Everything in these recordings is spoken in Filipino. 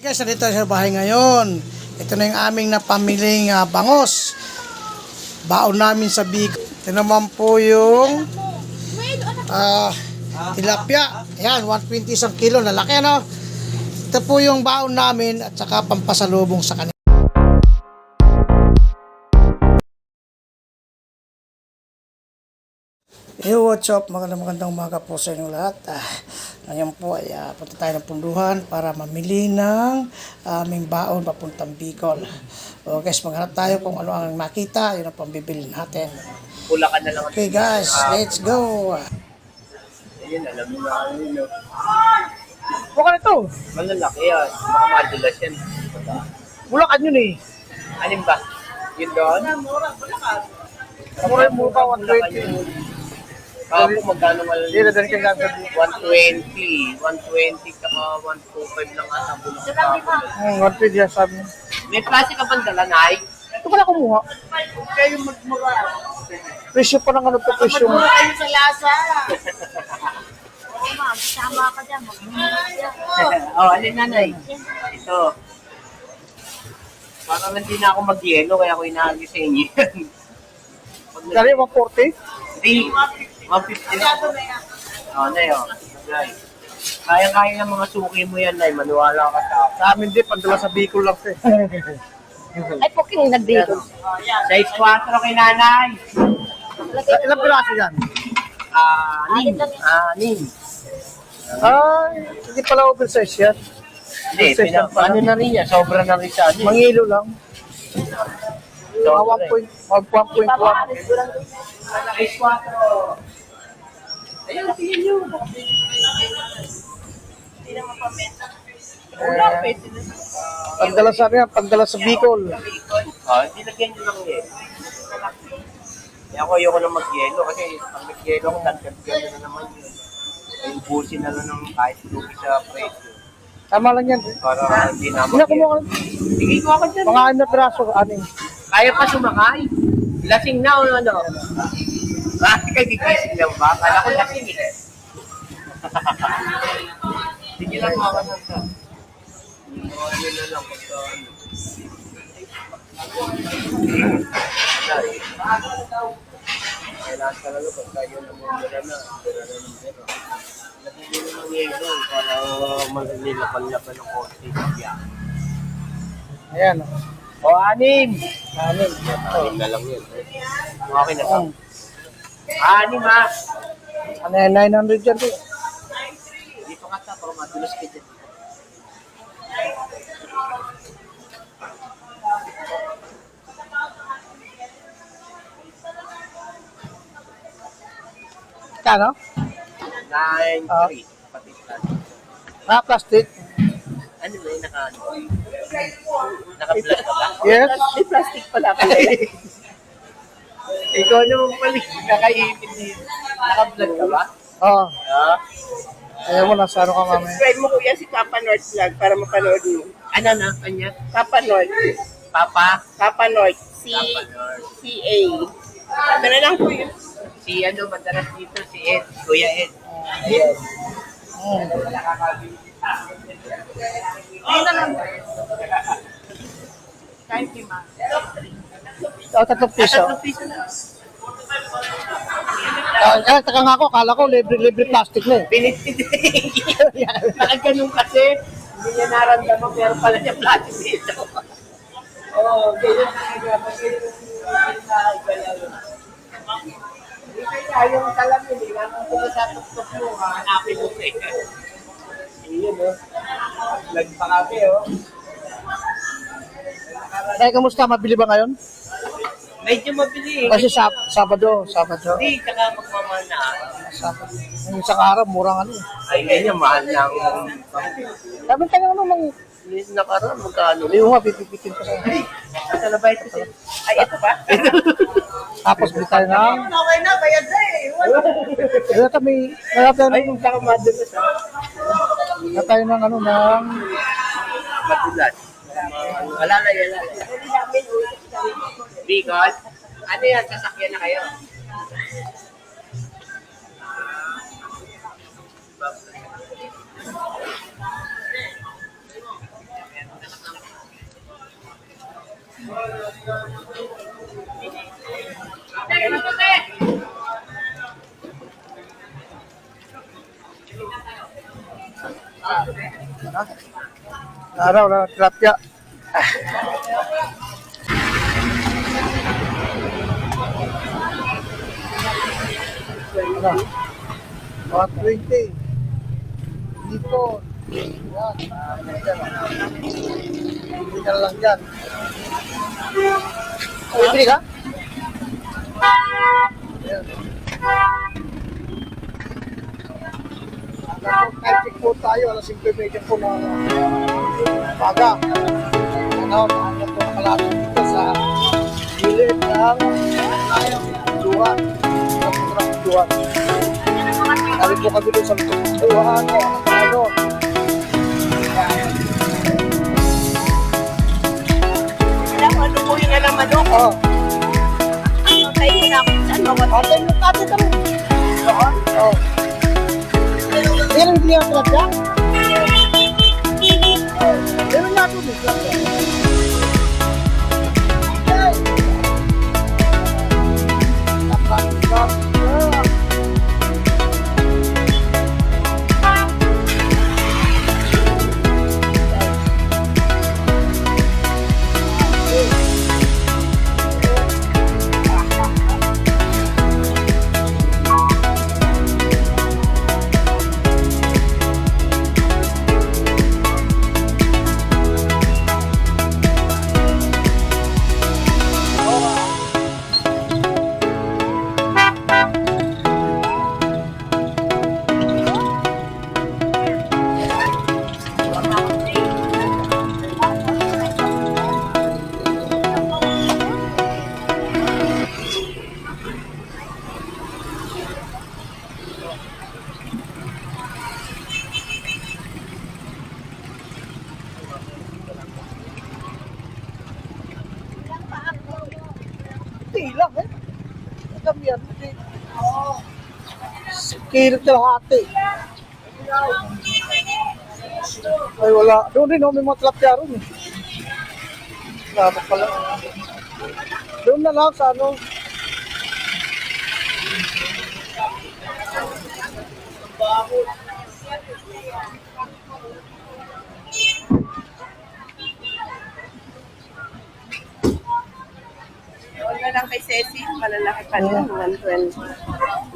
Guys, nandito sa bahay ngayon. Ito na yung aming napamiling bangos. Baon namin sa Bicol. Ito naman po yung tilapia. Ayan, 120 isang kilo. Lalaki, ano? Ito po yung baon namin at saka pampasalubong sa kanila. Hey, what's up? Magandang umaga po sa inyo lahat. Ngayon po ay punta tayo ng punduhan para mamili ng aming baon papuntang Bicol. So guys, maghanap tayo kung ano ang makita, yun ang pambibili natin. Bulacan na lang. Okay guys, let's go! Ayun, alam mo na yun. Bulacan ito! Malalaki yan. Baka madulas yan. Bulacan yun eh. Alin ba? Yun doon? Mura yung mukha, 120. Ako magkano Hindi na dahil kaya 120. 120 saka 125 lang ata Bulacan. 120 yan sabi niya. May klase ka bang dala, Nay? Ito pala kumuha. Kayo magmura. Presyo pa ng ano po, presyo mo. Kayo sa lasa. Oo, ma'am. Tama ka dyan. Magmumura dyan. Oh, alin Nanay? Ito. Parang hindi na ako mag-yelo kaya ako inaagi sa inyo. Dali, 140? Hindi. 150 na. Oh, Nay, oh. Kaya-kaya ng mga suki mo yan, Nay. Maniwala ka sa akin. Sa amin din, pandala sa Bicol lang ito eh. Ay, poking nagdito. Size 4 kay Nanay. Ilang piraso yan? Anim. Anim. Ay, hindi pala oversize yan. Hindi, ano na rin yan. Sobra na rin sa anim. Mangilo lang. Sobra eh. 1.1. Size 4. Ayun, tingin nyo. Hindi naman pamenta. Wala, pwede na. Pandala sa amin, pandala sa Bicol. Hindi lagyan nyo lang eh. Kaya ako ayoko na mag-yelo kasi pag nag-yelo ako, tanggap-yelo na naman yun. Ay, ubusin na lang ng kahit lupi sa presyo. Tama lang yan. Para hindi na Hindi kumuha. Sige ko ako dyan. Mga 6 piraso, 6. Kaya pa sumakay. Lasing na o ano? Bakit ka gigising lang ba? Kala ko lasing eh. Sige lang mga kanasa. Ano na lang pagka ano. Wala eh. Kailangan talaga pagka yun ang mumura na. Mumura na ng pera. Lagyan nyo ng yelo para malalapan-lapan ng konti sa biyak. Ayan. O, anim! 6. Anim na lang yun. Okay na to. Anim ha! Ano yan, 900 yan eh. Dito ka ta, para madulas ka dyan. Kano? 9-3. Pati plastic. Plastic. Ano ba yung naka-ano? Naka-vlog ka ba? Yes. May plastic pala pala. Ikaw naman pala. Nakaipin dito. Naka-vlog ka ba? Oo. Ah. Ayaw mo, nasa ano ka mamaya. Subscribe mo kuya si Papa North Vlog para mapanood mo. Ano na? Kanya? Papa North. Papa? Papa North. Papa Lord. C-A. Ano na lang kuya? Si ano, madalas dito, si Ed. Kuya Ed. Ayan. Ayun na lang. Kahit lima. O, 3 piso. Tatlong piso na. Taka nga ako, kala ko libre plastic na eh. Pinitid. Nakaganon kasi. Hindi niya naramdaman, pero pala niya plastic dito. Oo, ganyan talaga. Pag hindi kaya yung salamin, hindi nga kung pumasatok-tok mo, hanapin mo eh. Iyon, oh. Vlog pa kami, oh. Kamusta? Mabili ba ngayon? Medyo mabili eh. Kasi Sabado. Hindi, tsaka magmamahal na. Sabado. Yung isang araw, murang ano eh. Ay, ganyan, mahal na ang... Sabi tayo ano mang Nakaraan, magkano? yung nga, pipipitin ko sa Ito na ba ito? Ay, ito ba? Tapos bili tayo ng... Okay na, bayad na eh. Kaya kami, kaya tayo Ay, ng... yung saka madulas ha. Kaya tayo ng ano, ng... Madulas. Alalay. Bicol? Ano yan? Sasakyan na kayo? Araw na tilapia. Ano? 120. Dito. Yan. Hindi ka lang dyan. Oh, ibili ka? Ayan. Nag-check po tayo. Alas 5:30 po na baga. Ano, nahanap po nakalapit dito sa gilid ng duwan. Sa putrang duwan. Kali po kami doon sa duwan. Ano? Ano po yung alam manok? Oh. Tayo ko na kung saan mawat. Ate, ate kami. Oo. Meron hindi ang talaga? Meron na ito dito. Lang eh. Kami yan. Kilid na hati. Ay wala. Doon rin may mga tilapia rin eh. Dapat pala. Doon na lang sa ano. Wala lang kay Ceci, malalaki pa rin, 120.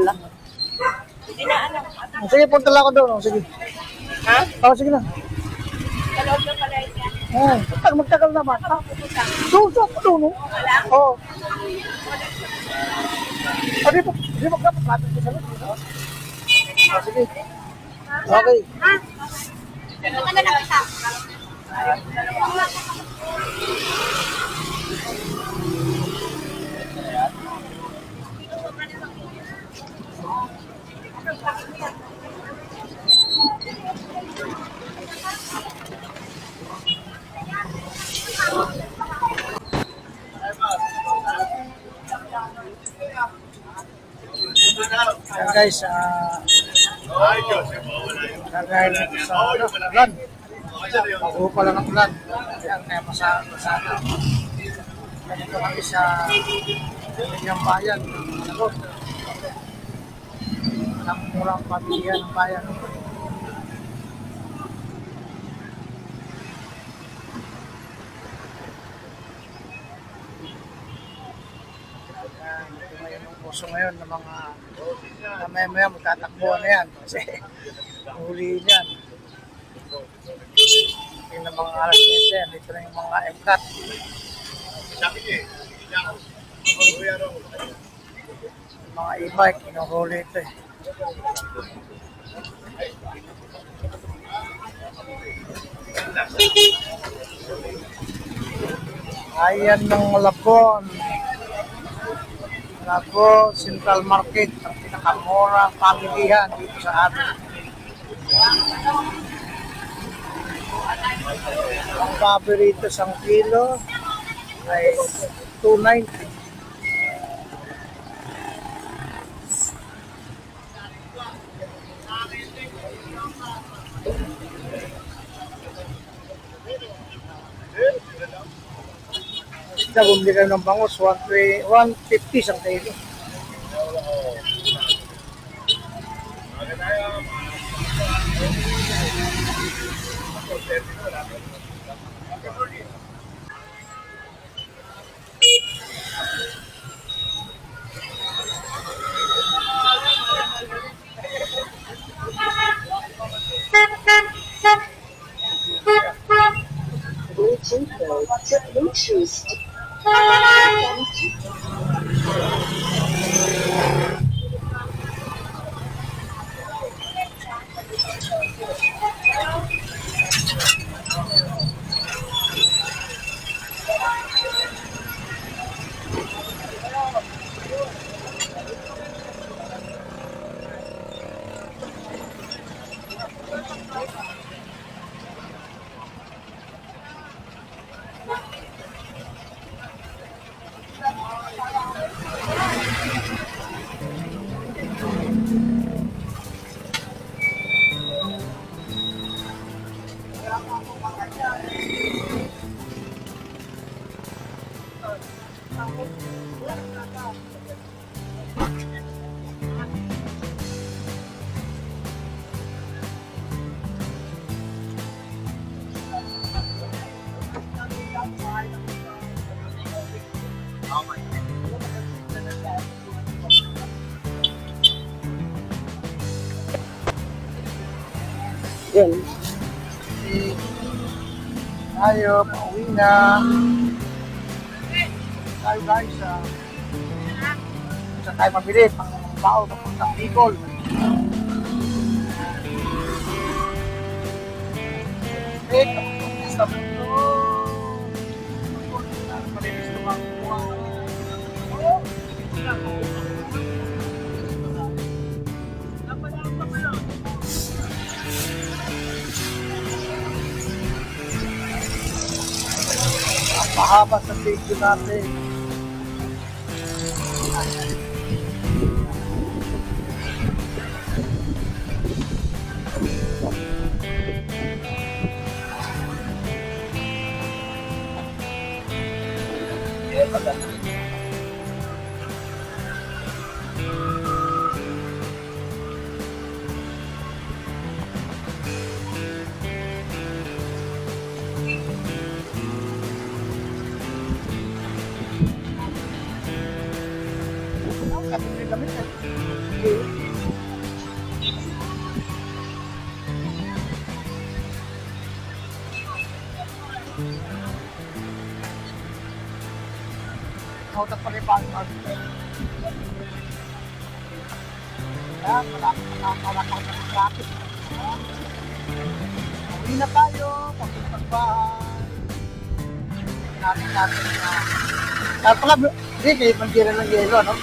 Laki. Hindi na alam. Sige, punta lang ako doon. Oh, sige. Ha? Oh, sige na. Sa loob ng palay niya. Magtagal naman. Suso ko doon. Oo. Di ba dapat natin ko sa loob? Oh, sige. Okay. Ano ka na lang isa? Yan guys, kagaya nito sa ulan. Pag-uho pa lang ang ulan. Ayan, kaya masada. Ganito kami sa Linyang Bayan. Malabot. Ang murang pamilya ng bayan. Ito ngayon ang puso ngayon ng mga maya magtatakbuhan na yan kasi huli yan. Yung ng mga alas nito yan, dito na yung mga MCAT. Yung mga e-bike, inuhuli ito eh. Ayan ng Malabon. Malabon Central Market, ang pinakamurang pamilihan dito sa atin. Ang paborito sa kilo ay 290. Isa, bumili kayo ng bangus, 150 isang kilo. Bluetooth mode to Bluetooth. Yan. Tayo, pauwi na. Tayo guys, sa tayo mabili, pang bao, papuntang Bicol. Wait, sa mundo. Malinis naman buwan. Mahaba sa video natin. Nautak pa rin pa ang yan, malakaw ng traffic. Uwi na tayo, papuntang bahay. Natin na. Kaya pala, hindi, may bandira ng yelo, no?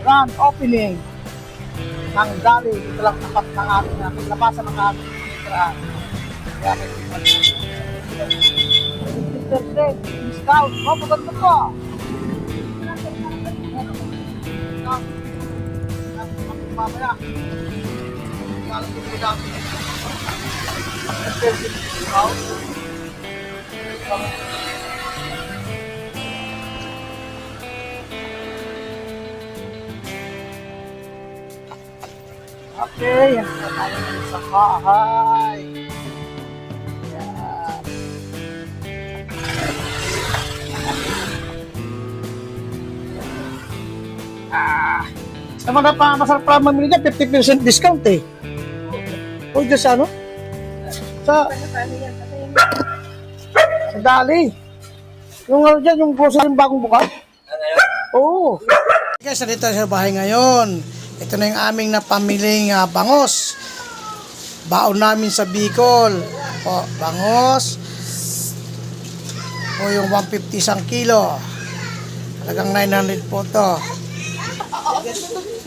Grand opening ng Dali. Ito lang tapat ng ating labasan ng ating tinitirahan. Kaya may 50% discount. Oh, maganda po. Mamaya. Walang discount. Discount. Okay, yan na tayo sa bahay. Yan. Naman na pa, masarap pa mamili niya, 50% discount eh. O, dyan sa ano? Sa... Sa dali. Yung ano dyan, yung puso yung bagong bukas. Oo. Guys, nandito sa bahay ngayon. Ito na yung aming napamiling bangos. Baon namin sa Bicol. O, bangos. O yung 150 isang kilo. Talagang 900 po to.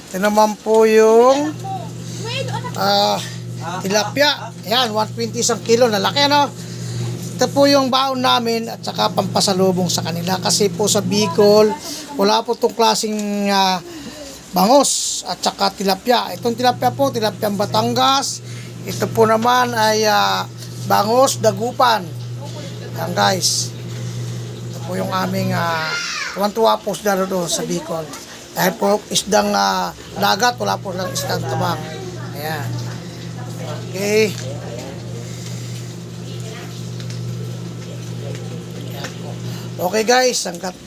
Ito naman po yung tilapia. Ayan, 120 isang kilo. Lalaki ano? Ito po yung baon namin at saka pampasalubong sa kanila. Kasi po sa Bicol, wala po itong klaseng bangos at saka tilapia. Itong tilapia po, tilapiang Batangas. Ito po naman ay bangos dagupan. Yan guys. Ito po yung aming tuwan-tuwa po sila doon sa Bicol. Dahil po isdang dagat, wala po lang isdang tabang. Ayan. Okay. Okay guys, hanggat